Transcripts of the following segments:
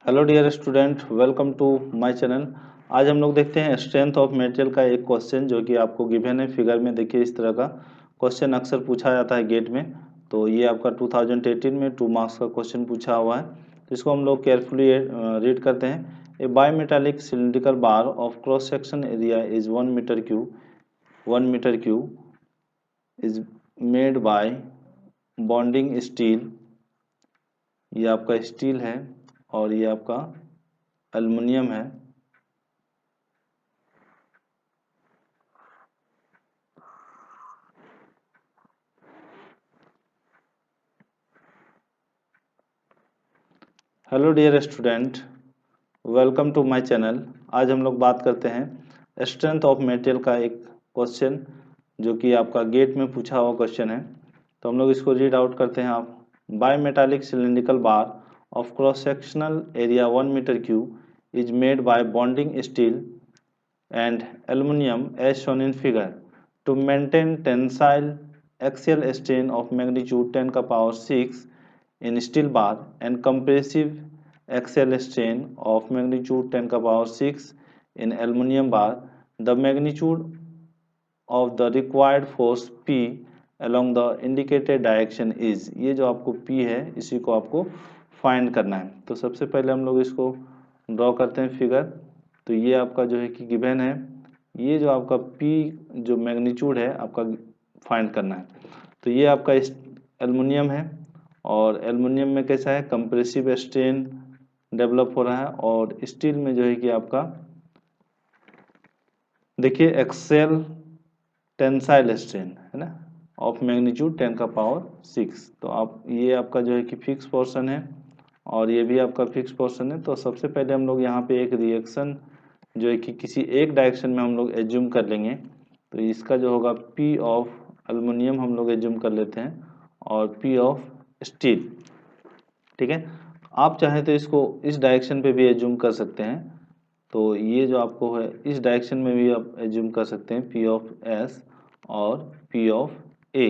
Hello dear student, welcome to my channel. आज हम लोग देखते हैं स्ट्रेंथ ऑफ मटेरियल का एक क्वेश्चन जो कि आपको गिवन है फिगर में। देखिए, इस तरह का क्वेश्चन अक्सर पूछा जाता है गेट में। तो ये आपका 2018 में 2 मार्क्स का क्वेश्चन पूछा हुआ है। तो इसको हम लोग केयरफुली रीड करते हैं। A bimetallic cylindrical bar of cross section area is 1 metre cube is made by bonding steel. ये आपका स्टील है और ये आपका एल्युमिनियम है। Hello dear student, welcome to my channel. आज हम लोग बात करते हैं स्ट्रेंथ ऑफ मटेरियल का एक क्वेश्चन जो कि आपका गेट में पूछा हुआ क्वेश्चन है। तो हम लोग इसको रीड आउट करते हैं। आप bimetallic cylindrical bar of cross sectional area 1 metre cube is made by bonding steel and aluminum as shown in figure to maintain tensile axial strain of magnitude 10 का power 6 in steel bar and compressive axial strain of magnitude 10 का power 6 in aluminum bar. The magnitude of the required force P along the indicated direction is, ये जो आपको P है इसी को आपको find करना है। तो सबसे पहले हम लोग इसको ड्रॉ करते हैं फिगर। तो ये आपका जो है कि गिवन है, ये जो आपका P जो मैग्नीट्यूड है आपका फाइंड करना है। तो ये आपका एल्युमिनियम है और एल्युमिनियम में कैसा है, कंप्रेसिव स्ट्रेन डेवलप हो रहा है। और स्टील में जो है कि आपका देखिए एक्सेल टेंसाइल स्ट्रेन है ना, ऑफ मैग्नीट्यूड 10 का पावर 6। तो आप ये आपका जो है कि फिक्स पोर्शन है और ये भी आपका फिक्स पोर्शन है। तो सबसे पहले हम लोग यहाँ पे एक रिएक्शन जो है कि किसी एक डायरेक्शन में हम लोग एज्यूम कर लेंगे। तो इसका जो होगा P ऑफ एल्युमिनियम हम लोग एज्यूम कर लेते हैं और P ऑफ स्टील। ठीक है, आप चाहें तो इसको इस डायरेक्शन पे भी एज्यूम कर सकते हैं। तो ये जो आपको है इस डायरेक्शन में भी आप एज्यूम कर सकते हैं P ऑफ S और P ऑफ A,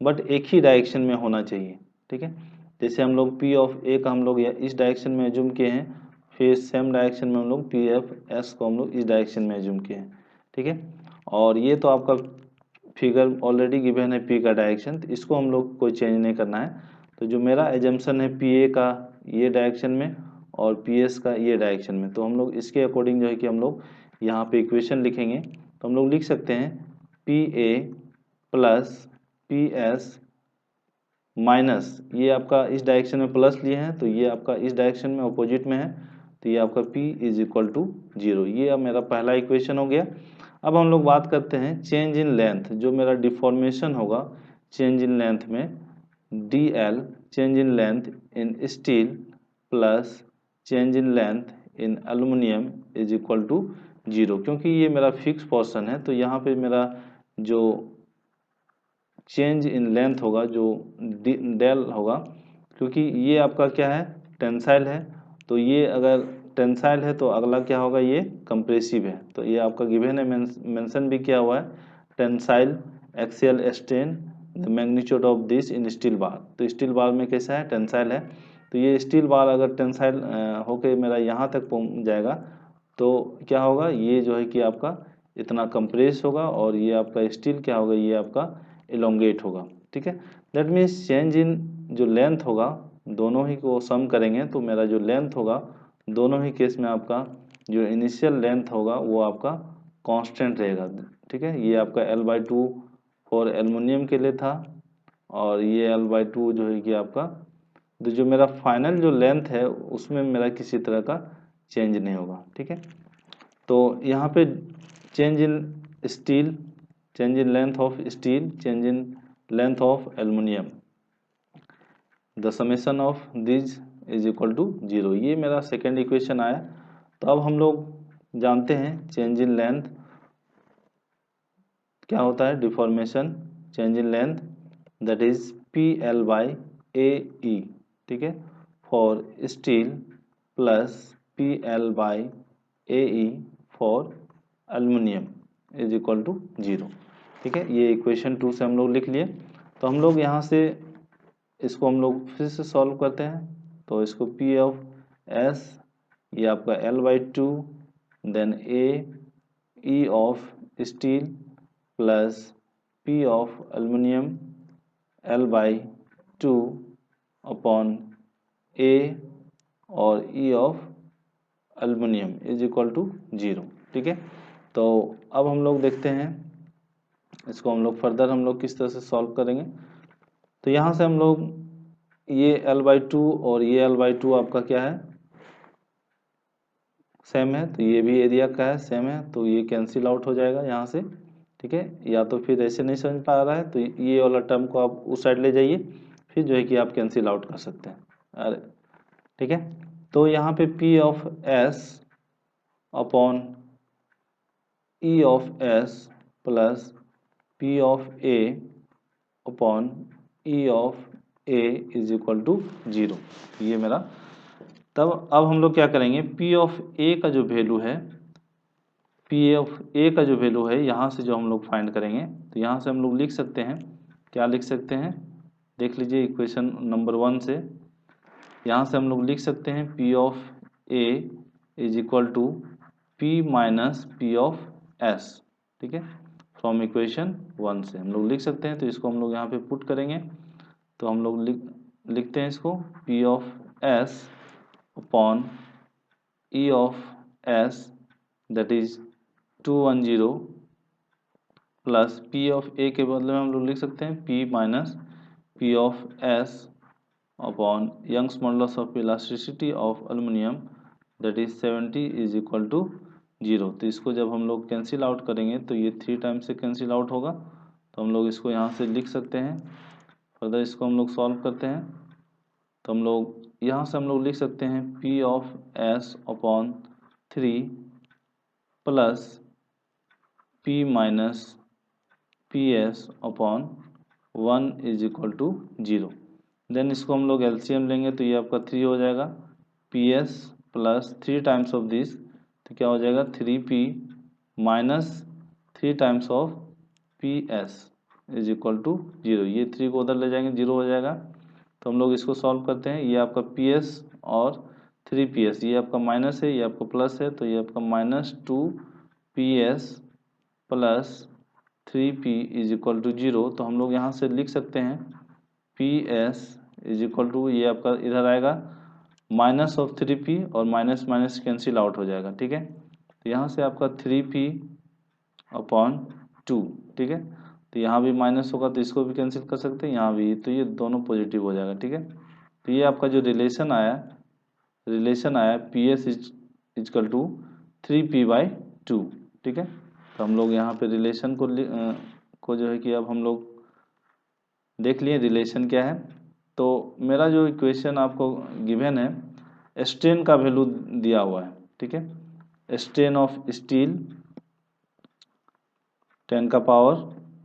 बट एक ही डायरेक्शन में होना चाहिए। ठीक है, जैसे हम लोग P ऑफ A का हम लोग इस डायरेक्शन में एज्यूम किए हैं, फिर सेम डायरेक्शन में हम लोग P ऑफ S को हम लोग इस डायरेक्शन में एज्यूम किए हैं। ठीक है, और ये तो आपका फिगर ऑलरेडी गिवन है P का डायरेक्शन, तो इसको हम लोग कोई चेंज नहीं करना है। तो जो मेरा एजम्पशन है PA का ये डायरेक्शन में और PS का ये डायरेक्शन में, तो हम लोग इसके अकॉर्डिंग जो है कि हम लोग यहाँ पे इक्वेशन लिखेंगे। तो हम लोग लिख सकते हैं PA प्लस PS माइनस, ये आपका इस डायरेक्शन में प्लस लिए हैं तो ये आपका इस डायरेक्शन में अपोजिट में है, तो ये आपका P इज इक्वल टू 0। ये अब मेरा पहला इक्वेशन हो गया। अब हम लोग बात करते हैं चेंज इन लेंथ, जो मेरा डिफॉर्मेशन होगा चेंज इन लेंथ में DL change in length in steel plus change in length in aluminium is equal to 0। क्योंकि ये मेरा फिक्स पोर्शन है तो यहाँ पे मेरा जो चेंज इन लेंथ होगा जो डेल होगा, क्योंकि ये आपका क्या है, टेंसाइल है। तो ये अगर टेंसाइल है तो अगला क्या होगा, ये कंप्रेसिव है। तो ये आपका गिवन है, मेंशन भी किया हुआ है, tensile axial strain the magnitude of this in steel bar. तो स्टील बार में कैसा है, टेंसाइल है। तो ये स्टील बार अगर टेंसाइल होके मेरा यहाँ तक पहुँच जाएगा तो क्या होगा, ये जो है कि आपका इतना कंप्रेस होगा और ये आपका स्टील क्या होगा, ये आपका इलोंगेट होगा। ठीक है, दैट मीन्स चेंज इन जो लेंथ होगा दोनों ही को सम करेंगे तो मेरा जो लेंथ होगा दोनों ही केस में आपका जो इनिशियल लेंथ होगा वो आपका कांस्टेंट रहेगा। ठीक है, ये आपका L/2 फॉर एल्युमिनियम के लिए था और ये L/2 जो है कि आपका तो जो मेरा फाइनल जो लेंथ है उसमें मेरा किसी तरह का चेंज नहीं होगा। ठीक है, तो यहाँ पे change in steel, change in length of steel, change in length of aluminium, the summation of this is equal to 0। ये मेरा सेकेंड इक्वेशन आया। तो अब हम लोग जानते हैं चेंज इन लेंथ क्या होता है, deformation change in length that is PL/AE। ठीक है, for steel plus PL/AE for aluminium is equal to 0। ठीक है, ये इक्वेशन 2 से हम लोग लिख लिए। तो हम लोग यहाँ से इसको हम लोग फिर से सॉल्व करते हैं। तो इसको P ऑफ एस ये आपका L/2 then A E of steel plus P of aluminium L/2 upon A और E of aluminium is equal to 0। ठीक है, तो अब हम लोग देखते हैं इसको हम लोग फर्दर हम लोग किस तरह से सॉल्व करेंगे। तो यहाँ से हम लोग ये L/2 और ये L/2 आपका क्या है, सेम है, तो ये भी एरिया का है, सेम है, तो ये कैंसिल आउट हो जाएगा यहाँ से। ठीक है, या तो फिर ऐसे नहीं समझ पा रहा है तो ये वाला टर्म को आप उस साइड ले जाइए, फिर जो है कि आप कैंसिल आउट कर सकते हैं। अरे ठीक है, तो यहाँ पे P of S upon E of S plus P of A upon E of A is equal to 0, ये मेरा। तब अब हम लोग क्या करेंगे, P ऑफ A का जो वैल्यू है, P ऑफ A का जो वैल्यू है यहाँ से जो हम लोग फाइंड करेंगे, तो यहाँ से हम लोग लिख सकते हैं, क्या लिख सकते हैं, देख लीजिए इक्वेशन नंबर 1 से। यहाँ से हम लोग लिख सकते हैं P of A is equal to P minus P of S। ठीक है, फ्रॉम इक्वेशन 1 से हम लोग लिख सकते हैं, तो इसको हम लोग यहाँ पे पुट करेंगे, तो हम लोग लिखते हैं इसको P of S upon E of S that is 210 plus P of A के बदले में हम लोग लिख सकते हैं P minus P of S upon Young's modulus of elasticity of aluminium that is 70 is equal to 0। तो इसको जब हम लोग कैंसिल आउट करेंगे तो ये 3 टाइम्स से कैंसिल आउट होगा, तो हम लोग इसको यहाँ से लिख सकते हैं। फर्दर इसको हम लोग सॉल्व करते हैं, तो हम लोग यहाँ से हम लोग लिख सकते हैं P of S upon 3 plus P minus P S upon 1 is equal to 0। Then इसको हम लोग एलसीएम लेंगे, तो ये आपका 3 हो जाएगा, P S plus 3 times of this, तो क्या हो जाएगा 3P minus 3 times of P S is equal to 0। ये 3 को उधर ले जाएंगे, 0 हो जाएगा। तो हम लोग इसको सॉल्व करते हैं, ये आपका पी एस और 3PS, ये आपका माइनस है, ये आपका प्लस है, तो ये आपका minus 2PS plus 3P is equal to 0। तो हम लोग यहाँ से लिख सकते हैं PS इज इक्वल टू, ये आपका इधर आएगा माइनस ऑफ 3P और माइनस माइनस कैंसिल आउट हो जाएगा। ठीक है, तो यहाँ से आपका 3P अपॉन 2। ठीक है, तो यहाँ भी माइनस होगा तो इसको भी कैंसिल कर सकते हैं, यहाँ भी, तो ये दोनों पॉजिटिव हो जाएगा। ठीक है, तो ये आपका जो रिलेशन आया PS इजकल टू 3P/2। ठीक है, तो हम लोग यहाँ पे रिलेशन को जो है कि अब हम लोग देख लिए रिलेशन क्या है। तो मेरा जो इक्वेशन आपको गिवन है, स्ट्रेन का वैल्यू दिया हुआ है। ठीक है, स्ट्रेन ऑफ स्टील 10 का पावर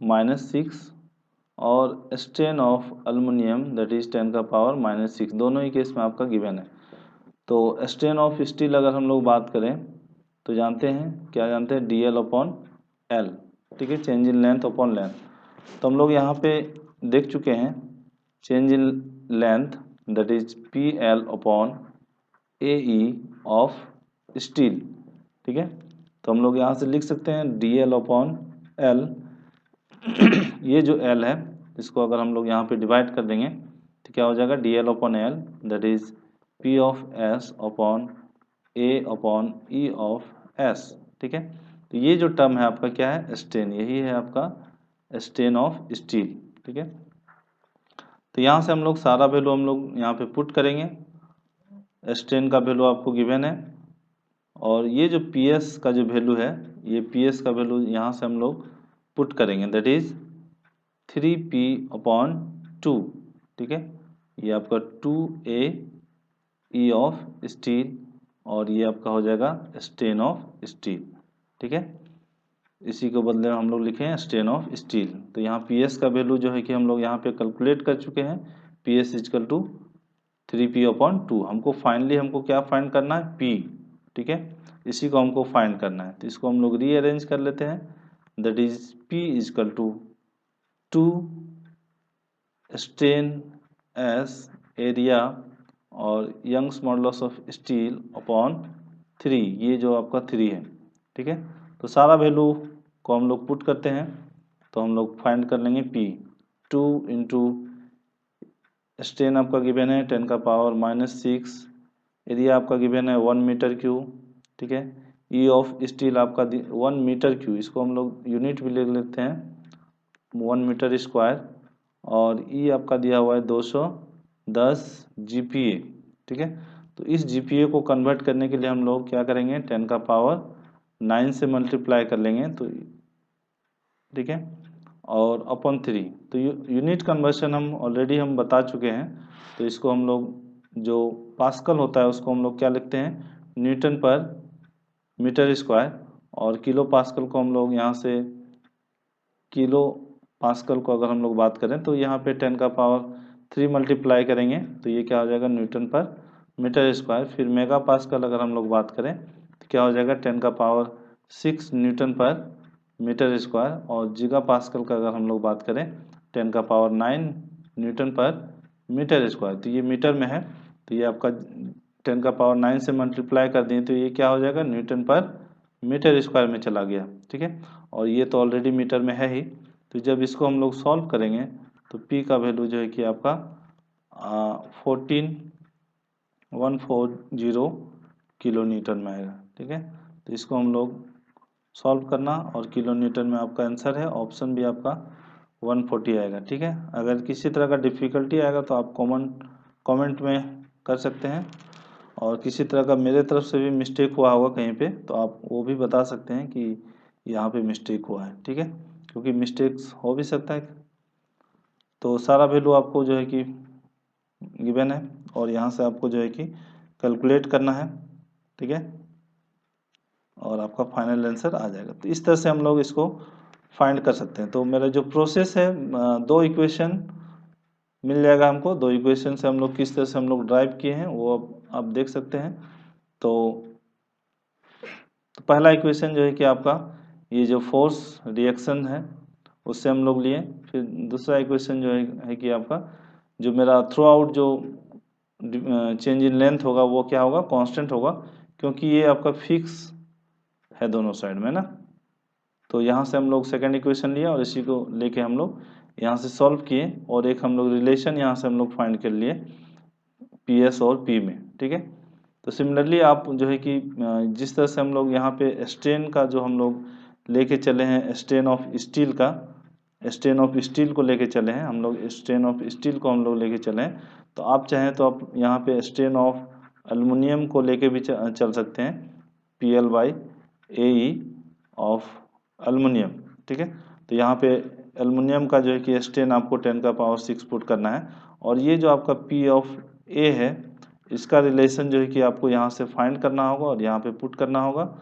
-6 और strain of aluminium that is 10 का पावर -6, दोनों ही केस में आपका गिवन है। तो स्ट्रेन ऑफ स्टील अगर हम लोग बात करें तो जानते हैं, क्या जानते हैं, DL अपॉन L। ठीक है, change in length upon length. तो हम लोग यहाँ पे देख चुके हैं change in length that is PL upon AE of steel. ठीक है, तो हम लोग यहाँ से लिख सकते हैं DL अपॉन L। ये जो L है इसको अगर हम लोग यहाँ पे डिवाइड कर देंगे तो क्या हो जाएगा DL upon L that is P of S upon A upon E of S। ठीक है, तो ये जो टर्म है आपका क्या है, स्ट्रेन, यही है आपका स्ट्रेन ऑफ स्टील। ठीक है, तो यहाँ से हम लोग सारा वैल्यू हम लोग यहाँ पे पुट करेंगे, स्ट्रेन का वैल्यू आपको गिवन है, और ये जो PS का जो वैल्यू है, ये PS का वैल्यू यहाँ से हम लोग पुट करेंगे दैट इज 3P अपॉन 2। ठीक है, ये आपका 2A E ऑफ स्टील और ये आपका हो जाएगा स्ट्रेन ऑफ स्टील। ठीक है, इसी को बदले में हम लोग लिखे हैं स्ट्रेन ऑफ स्टील। तो यहाँ PS का वैल्यू जो है कि हम लोग यहाँ पे कैलकुलेट कर चुके हैं, PS is equal to 3P upon 2। हमको फाइनली हमको क्या फाइंड करना है, P। ठीक है, इसी को हमको फाइंड करना है, तो इसको हम लोग रीअरेंज कर लेते हैं that is P equal to 2 strain S area और Young's modulus of steel upon 3, ये जो आपका 3 है, ठीक है। तो सारा वैल्यू को हम लोग पुट करते हैं, तो हम लोग फाइंड कर लेंगे P। 2 इंटू स्ट्रेन आपका गिवन है 10⁻⁻6, एरिया आपका गिवन है 1 मीटर क्यूब, ठीक है। ई ऑफ स्टील आपका 1 मीटर क्यूब, इसको हम लोग यूनिट भी ले लेते हैं 1 मीटर स्क्वायर, और ई आपका दिया हुआ है 210 GPa, ठीक है। तो इस GPa को कन्वर्ट करने के लिए हम लोग क्या करेंगे, 10⁻9 से मल्टीप्लाई कर लेंगे, तो ठीक है, और अपॉन 3। तो यूनिट कन्वर्शन हम ऑलरेडी हम बता चुके हैं, तो इसको हम लोग जो पास्कल होता है उसको हम लोग क्या लिखते हैं, न्यूटन पर मीटर स्क्वायर, और किलो पास्कल को हम लोग यहाँ से किलो पास्कल को अगर हम लोग बात करें तो यहाँ पे 10⁻3 मल्टीप्लाई करेंगे, तो ये क्या हो जाएगा, न्यूटन पर मीटर स्क्वायर। फिर मेगा पास्कल अगर हम लोग बात करें तो क्या हो जाएगा, 10⁻6 न्यूटन पर मीटर स्क्वायर, और जीगा पास्कल का अगर हम लोग बात करें 10⁻9 न्यूटन पर मीटर स्क्वायर। तो ये मीटर में है, तो ये आपका 10⁻9 से मल्टीप्लाई कर दिए तो ये क्या हो जाएगा, न्यूटन पर मीटर स्क्वायर में चला गया, ठीक है। और ये तो ऑलरेडी मीटर में है ही, तो जब इसको हम लोग सॉल्व करेंगे तो P का वैल्यू जो है कि आपका 14140 किलो न्यूटन में आएगा, ठीक है। तो इसको हम लोग सॉल्व करना, और किलो न्यूटन में आपका आंसर है, ऑप्शन भी आपका 140 आएगा, ठीक है। अगर किसी तरह का डिफ़िकल्टी आएगा तो आप कमेंट में कर सकते हैं, और किसी तरह का मेरे तरफ से भी मिस्टेक हुआ होगा कहीं पे तो आप वो भी बता सकते हैं कि यहाँ पे मिस्टेक हुआ है, ठीक है, क्योंकि मिस्टेक्स हो भी सकता है। तो सारा वैल्यू आपको जो है कि गिवन है, और यहाँ से आपको जो है कि कैलकुलेट करना है, ठीक है, और आपका फाइनल आंसर आ जाएगा। तो इस तरह से हम लोग इसको फाइंड कर सकते हैं। तो मेरा जो प्रोसेस है, 2 इक्वेशन मिल जाएगा हमको, 2 इक्वेशन से हम लोग किस तरह से हम लोग ड्राइव किए हैं वो आप देख सकते हैं। तो पहला इक्वेशन जो है कि आपका ये जो फोर्स रिएक्शन है उससे हम लोग लिए। फिर दूसरा इक्वेशन जो है कि आपका जो मेरा थ्रू आउट जो चेंज इन लेंथ होगा वो क्या होगा, कांस्टेंट होगा, क्योंकि ये आपका फिक्स है दोनों साइड में ना। तो यहाँ से हम लोग सेकंड इक्वेशन लिया और इसी को लेके हम लोग यहाँ से सॉल्व किए, और एक हम लोग रिलेशन यहाँ से हम लोग फाइंड कर लिए पी एस और पी में, ठीक है। तो सिमिलरली आप जो है कि जिस तरह से हम लोग यहाँ पे स्ट्रेन का जो हम लोग लेके चले हैं, स्ट्रेन ऑफ स्टील का, स्ट्रेन ऑफ स्टील को लेके चले हैं हम लोग, स्ट्रेन ऑफ स्टील को हम लोग लेके चले हैं, तो आप चाहें तो आप यहाँ पे स्ट्रेन ऑफ एल्युमिनियम को लेके भी चल सकते हैं, PL/AE ऑफ एल्युमिनियम, ठीक है। तो यहाँ पे एल्युमिनियम का जो है कि स्ट्रेन आपको 10⁻6 पुट करना है, और ये जो आपका P(A) है इसका रिलेशन जो है कि आपको यहाँ से फाइंड करना होगा और यहाँ पे पुट करना होगा।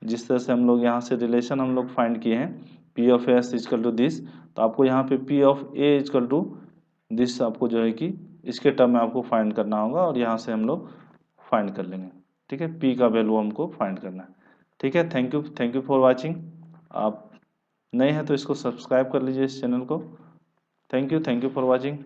जिस तरह से हम लोग यहाँ से रिलेशन हम लोग फाइंड किए हैं P(S) इक्वल टू दिस, तो आपको यहाँ पे P(A) इक्वल टू दिस आपको जो है कि इसके टर्म में आपको फाइंड करना होगा, और यहाँ से हम लोग फाइंड कर लेंगे, ठीक है। P का वैल्यू हमको फाइंड करना है, ठीक है। Thank you for watching. आप नए हैं तो इसको सब्सक्राइब कर लीजिए इस चैनल को। Thank you for watching.